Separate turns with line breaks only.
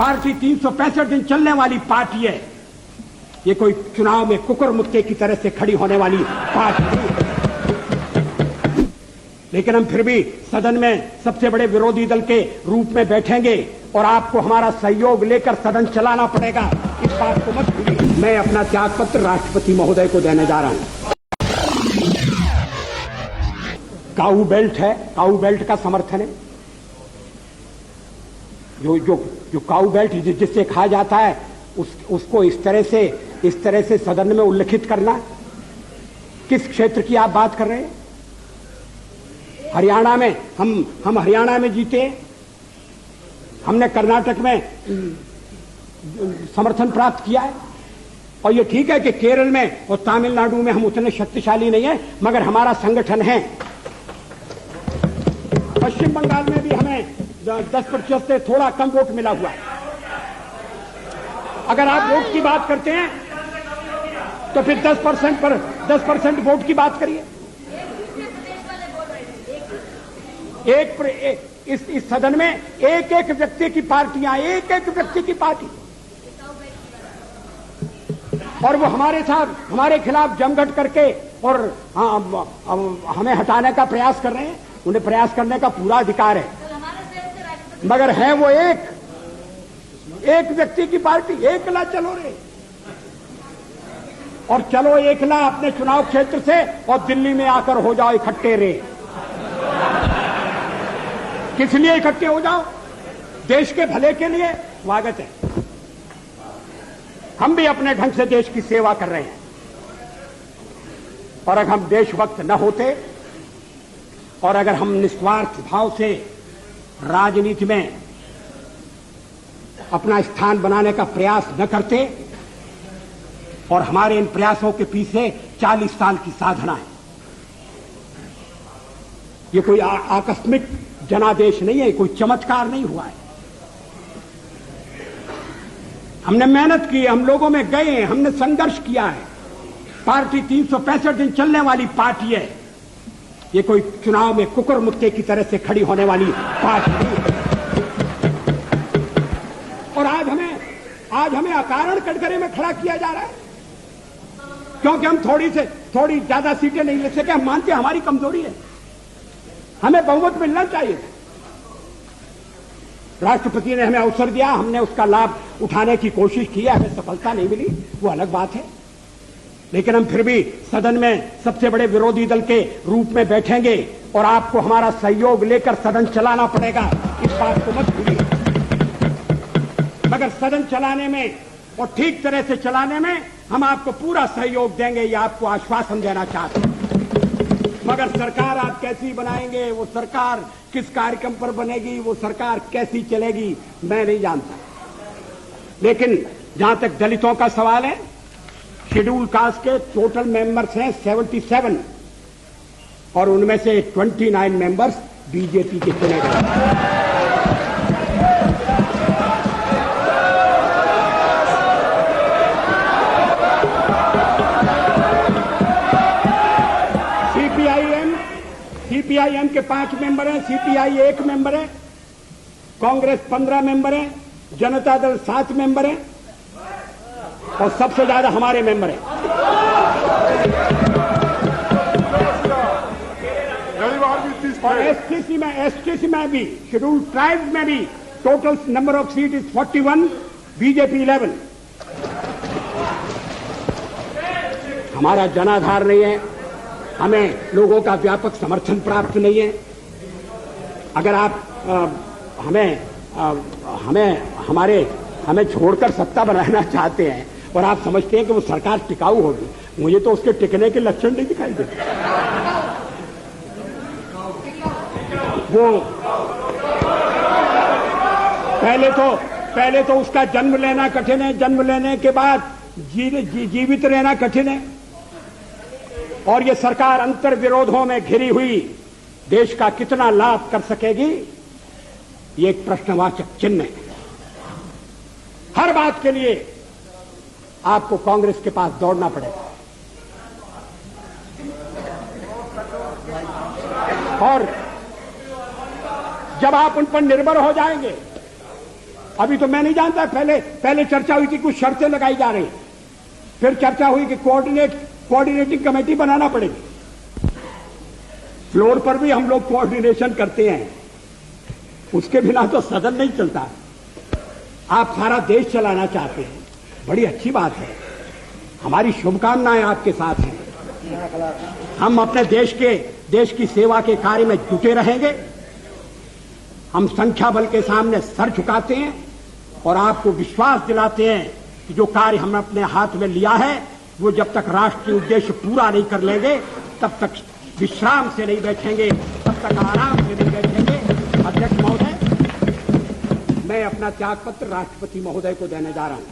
Party 365 दिन चलने वाली पार्टी है। ये कोई चुनाव में कुकुर मुक्के की तरह से खड़ी होने वाली पार्टी नहीं है। लेकिन हम फिर भी सदन में सबसे बड़े विरोधी दल के रूप में बैठेंगे और आपको हमारा सहयोग लेकर सदन चलाना पड़ेगा। इस बात को मत भूलिए। मैं अपना त्यागपत्र राष्ट्रपति महोदय को देने जा रहा हूं। काऊ बेल्ट है, काऊ बेल्ट का समर्थन है। जो काऊ बेल्ट जिससे कहा जाता है उसको इस तरह से सदन में उल्लिखित करना। किस क्षेत्र की आप बात कर रहे हैं? हरियाणा में हम हरियाणा में जीते, हमने कर्नाटक में समर्थन प्राप्त किया है। और ये ठीक है कि केरल में और तमिलनाडु में हम उतने शक्तिशाली नहीं है, मगर हमारा संगठन है। पश्चिम बंगाल में भी हमें 10% से थोड़ा कम वोट मिला हुआ है। अगर आप वोट की बात करते हैं तो फिर 10% वोट की बात करिए। इस सदन में एक एक व्यक्ति की पार्टियां, एक एक व्यक्ति की पार्टी, और वो हमारे खिलाफ जमघट करके और हमें हटाने का प्रयास कर रहे हैं। उन्हें प्रयास करने का पूरा अधिकार है, मगर है वो एक व्यक्ति की पार्टी। एकला चलो रे, और चलो एकला अपने चुनाव क्षेत्र से और दिल्ली में आकर हो जाओ इकट्ठे रे। किस लिए इकट्ठे हो जाओ? देश के भले के लिए। स्वागत है। हम भी अपने ढंग से देश की सेवा कर रहे हैं, और अगर हम देशभक्त न होते और अगर हम निस्वार्थ भाव से राजनीति में अपना स्थान बनाने का प्रयास न करते, और हमारे इन प्रयासों के पीछे 40 साल की साधना है। ये कोई आकस्मिक जनादेश नहीं है, कोई चमत्कार नहीं हुआ है। हमने मेहनत की, हम लोगों में गए, हमने संघर्ष किया है। पार्टी 365 दिन चलने वाली पार्टी है। ये कोई चुनाव में कुकुर मुक्के की तरह से खड़ी होने वाली पार्टी नहीं है। और आज हमें अकारण कटघरे में खड़ा किया जा रहा है, क्योंकि हम थोड़ी ज्यादा सीटें नहीं ले सके। हम मानते हैं हमारी कमजोरी है, हमें बहुमत मिलना चाहिए। राष्ट्रपति ने हमें अवसर दिया, हमने उसका लाभ उठाने की कोशिश की है। हमें सफलता नहीं मिली, वो अलग बात है। लेकिन हम फिर भी सदन में सबसे बड़े विरोधी दल के रूप में बैठेंगे और आपको हमारा सहयोग लेकर सदन चलाना पड़ेगा। इस बात को मत भूलिए। मगर सदन चलाने में और ठीक तरह से चलाने में हम आपको पूरा सहयोग देंगे, ये आपको आश्वासन देना चाहते हैं। मगर सरकार आप कैसी बनाएंगे, वो सरकार किस कार्यक्रम पर बनेगी, वो सरकार कैसी चलेगी, मैं नहीं जानता। लेकिन जहां तक दलितों का सवाल है, शेड्यूल कास्ट के टोटल मेंबर्स हैं 77, और उनमें से 29 मेंबर्स बीजेपी के चुने गए। सीपीआईएम के 5 मेंबर हैं, सीपीआई 1 मेंबर है, कांग्रेस 15 मेंबर है, जनता दल 7 मेंबर है, और सबसे ज्यादा हमारे मेंबर हैं। और एसटीसी में भी, शेड्यूल ट्राइब में भी total number of seat is 41, BJP 11। हमारा जनाधार नहीं है, हमें लोगों का व्यापक समर्थन प्राप्त नहीं है। अगर आप हमें छोड़कर सत्ता बनाना चाहते हैं और आप समझते हैं कि वो सरकार टिकाऊ होगी, मुझे तो उसके टिकने के लक्षण नहीं दिखाई देते। वो पहले तो उसका जन्म लेना कठिन है, जन्म लेने के बाद जीवित रहना कठिन है, और ये सरकार अंतर विरोधों में घिरी हुई देश का कितना लाभ कर सकेगी, ये एक प्रश्नवाचक चिन्ह है। हर बात के लिए आपको कांग्रेस के पास दौड़ना पड़ेगा, और जब आप उन पर निर्भर हो जाएंगे अभी तो मैं नहीं जानता, पहले चर्चा हुई थी, कुछ शर्तें लगाई जा रही, फिर चर्चा हुई कि कोऑर्डिनेटिंग कमेटी बनाना पड़ेगी। फ्लोर पर भी हम लोग कोऑर्डिनेशन करते हैं, उसके बिना तो सदन नहीं चलता। आप सारा देश चलाना चाहते हैं, बड़ी अच्छी बात है, हमारी शुभकामनाएं आपके साथ हैं। हम अपने देश की सेवा के कार्य में जुटे रहेंगे। हम संख्या बल के सामने सर झुकाते हैं और आपको विश्वास दिलाते हैं कि जो कार्य हमने अपने हाथ में लिया है वो जब तक राष्ट्रीय उद्देश्य पूरा नहीं कर लेंगे तब तक विश्राम से नहीं बैठेंगे, तब तक आराम से नहीं बैठेंगे। अध्यक्ष महोदय, मैं अपना त्यागपत्र राष्ट्रपति महोदय को देने जा रहा हूं।